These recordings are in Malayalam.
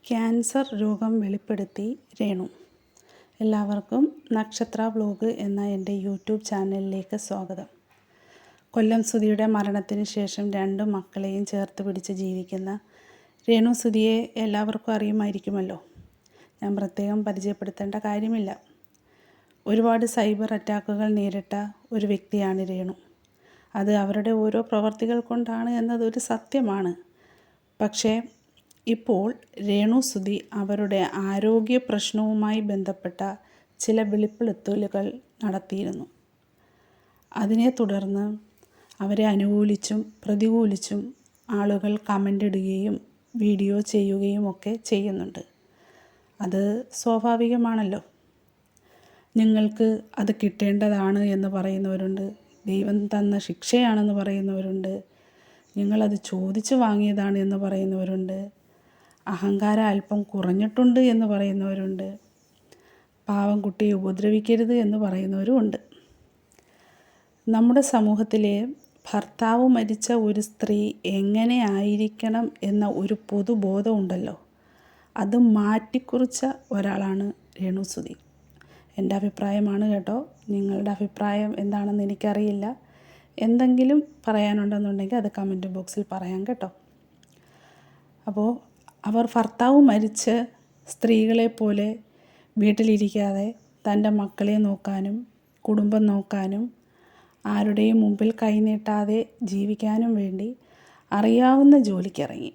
ക്യാൻസർ രോഗം വെളിപ്പെടുത്തി രേണു. എല്ലാവർക്കും നക്ഷത്ര വ്ലോഗ് എന്ന എൻ്റെ യൂട്യൂബ് ചാനലിലേക്ക് സ്വാഗതം. കൊല്ലം സുധിയുടെ മരണത്തിന് ശേഷം 2 മക്കളെയും ചേർത്ത് പിടിച്ച് ജീവിക്കുന്ന രേണു സുധിയെ എല്ലാവർക്കും അറിയുമായിരിക്കുമല്ലോ. ഞാൻ പ്രത്യേകം പരിചയപ്പെടുത്തേണ്ട കാര്യമില്ല. ഒരുപാട് സൈബർ അറ്റാക്കുകൾ നേരിട്ട ഒരു വ്യക്തിയാണ് രേണു. അത് അവരുടെ ഓരോ പ്രവർത്തികൾ കൊണ്ടാണ് എന്നതൊരു സത്യമാണ്. പക്ഷേ ഇപ്പോൾ രേണു സുധി അവരുടെ ആരോഗ്യ പ്രശ്നവുമായി ബന്ധപ്പെട്ട ചില വെളിപ്പെടുത്തലുകൾ നടത്തിയിരുന്നു. അതിനെ തുടർന്ന് അവരെ അനുകൂലിച്ചും പ്രതികൂലിച്ചും ആളുകൾ കമൻ്റ് ഇടുകയും വീഡിയോ ചെയ്യുകയും ഒക്കെ ചെയ്യുന്നുണ്ട്. അത് സ്വാഭാവികമാണല്ലോ. നിങ്ങൾക്ക് അത് കിട്ടേണ്ടതാണ് എന്ന് പറയുന്നവരുണ്ട്, ദൈവം തന്ന ശിക്ഷയാണെന്ന് പറയുന്നവരുണ്ട്, നിങ്ങളത് ചോദിച്ചു വാങ്ങിയതാണ് എന്ന് പറയുന്നവരുണ്ട്, അഹങ്കാരം അല്പം കുറഞ്ഞിട്ടുണ്ട് എന്ന് പറയുന്നവരുണ്ട്, പാവം കുട്ടിയെ ഉപദ്രവിക്കരുത് എന്ന് പറയുന്നവരുമുണ്ട്. നമ്മുടെ സമൂഹത്തിലെ ഭർത്താവ് മരിച്ച ഒരു സ്ത്രീ എങ്ങനെ ആയിരിക്കണം എന്ന ഒരു പൊതുബോധം ഉണ്ടല്ലോ, അത് മാറ്റിക്കുറിച്ച ഒരാളാണ് രേണു സുധി. എൻ്റെ അഭിപ്രായമാണ് കേട്ടോ. നിങ്ങളുടെ അഭിപ്രായം എന്താണെന്ന് എനിക്കറിയില്ല. എന്തെങ്കിലും പറയാനുണ്ടെന്നുണ്ടെങ്കിൽ അത് കമൻറ്റ് ബോക്സിൽ പറയാം കേട്ടോ. അപ്പോൾ അവർ ഭർത്താവ് മരിച്ച സ്ത്രീകളെപ്പോലെ വീട്ടിലിരിക്കാതെ തൻ്റെ മക്കളെ നോക്കാനും കുടുംബം നോക്കാനും ആരുടെയും മുമ്പിൽ കൈനീട്ടാതെ ജീവിക്കാനും വേണ്ടി അറിയാവുന്ന ജോലിക്കിറങ്ങി.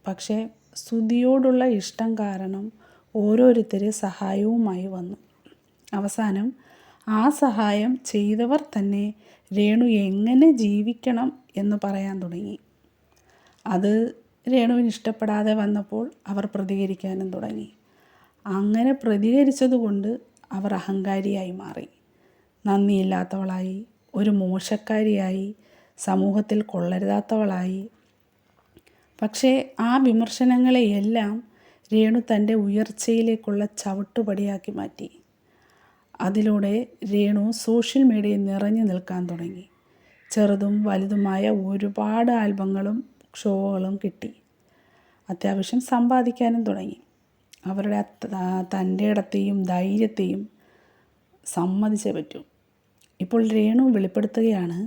പക്ഷേ സുധിയോടുള്ള ഇഷ്ടം കാരണം ഓരോരുത്തർ സഹായവുമായി വന്നു. അവസാനം ആ സഹായം ചെയ്തവർ തന്നെ രേണു എങ്ങനെ ജീവിക്കണം എന്ന് പറയാൻ തുടങ്ങി. അത് രേണുവിന് ഇഷ്ടപ്പെടാതെ വന്നപ്പോൾ അവർ പ്രതികരിക്കാനും തുടങ്ങി. അങ്ങനെ പ്രതികരിച്ചതുകൊണ്ട് അവർ അഹങ്കാരിയായി മാറി, നന്ദിയില്ലാത്തവളായി, ഒരു മോശക്കാരിയായി, സമൂഹത്തിൽ കൊള്ളരുതാത്തവളായി. പക്ഷേ ആ വിമർശനങ്ങളെയെല്ലാം രേണു തൻ്റെ ഉയർച്ചയിലേക്കുള്ള ചവിട്ടുപടിയാക്കി മാറ്റി. അതിലൂടെ രേണു സോഷ്യൽ മീഡിയയിൽ നിറഞ്ഞു നിൽക്കാൻ തുടങ്ങി. ചെറുതും വലുതുമായ ഒരുപാട് ആൽബങ്ങളും ഷോകളും കിട്ടി. അത്യാവശ്യം സമ്പാദിക്കാനും തുടങ്ങി. അവരുടെ തൻ്റെ ഇടത്തെയും ധൈര്യത്തെയും സമ്മതിച്ചേ പറ്റൂ. ഇപ്പോൾ രേണു വെളിപ്പെടുത്തുകയാണ്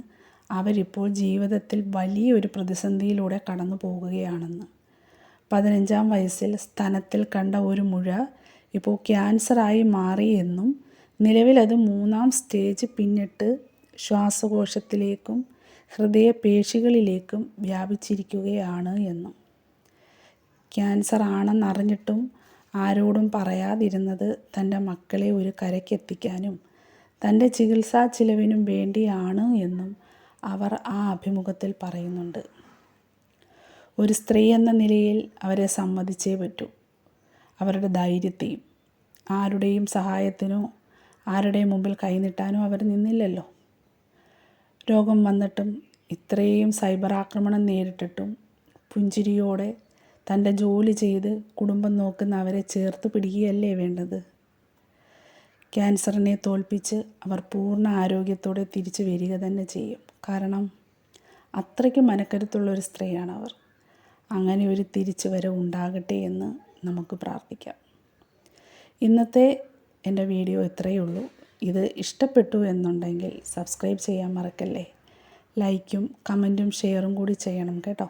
അവരിപ്പോൾ ജീവിതത്തിൽ വലിയൊരു പ്രതിസന്ധിയിലൂടെ കടന്നു പോകുകയാണെന്ന്. 15-ാം വയസ്സിൽ സ്തനത്തിൽ കണ്ട ഒരു മുഴ ഇപ്പോൾ ക്യാൻസറായി മാറിയെന്നും നിലവിലത് 3-ാം സ്റ്റേജ് പിന്നിട്ട് ശ്വാസകോശത്തിലേക്കും ഹൃദയപേശികളിലേക്കും വ്യാപിച്ചിരിക്കുകയാണ് എന്നും. ക്യാൻസർ ആണെന്നറിഞ്ഞിട്ടും ആരോടും പറയാതിരുന്നത് തൻ്റെ മക്കളെ ഒരു കരയ്ക്കെത്തിക്കാനും തൻ്റെ ചികിത്സാ ചിലവിനും വേണ്ടിയാണ് എന്നും അവർ ആ അഭിമുഖത്തിൽ പറയുന്നുണ്ട്. ഒരു സ്ത്രീ എന്ന നിലയിൽ അവരെ സമ്മതിച്ചേ പറ്റൂ. അവരുടെ ധൈര്യത്തെയും, ആരുടെയും സഹായത്തിനോ ആരുടെയും മുമ്പിൽ കൈനീട്ടാനോ അവർ നിന്നില്ലല്ലോ. രോഗം വന്നിട്ടും ഇത്രയും സൈബർ ആക്രമണം നേരിട്ടിട്ടും പുഞ്ചിരിയോടെ തൻ്റെ ജോലി ചെയ്ത് കുടുംബം നോക്കുന്ന അവരെ ചേർത്ത് പിടിക്കുകയല്ലേ വേണ്ടത്. ക്യാൻസറിനെ തോൽപ്പിച്ച് അവർ പൂർണ്ണ ആരോഗ്യത്തോടെ തിരിച്ചു വരിക തന്നെ ചെയ്യും. കാരണം അത്രയ്ക്ക് മനക്കരുത്തുള്ളൊരു സ്ത്രീയാണ് അവർ. അങ്ങനെ ഒരു തിരിച്ചു വരവ് ഉണ്ടാകട്ടെ എന്ന് നമുക്ക് പ്രാർത്ഥിക്കാം. ഇന്നത്തെ എൻ്റെ വീഡിയോ ഇത്രയേ ഉള്ളൂ. ഇത് ഇഷ്ടപ്പെട്ടു എന്നുണ്ടെങ്കിൽ സബ്സ്ക്രൈബ് ചെയ്യാൻ മറക്കല്ലേ. ലൈക്കും കമൻറ്റും ഷെയറും കൂടി ചെയ്യണം കേട്ടോ.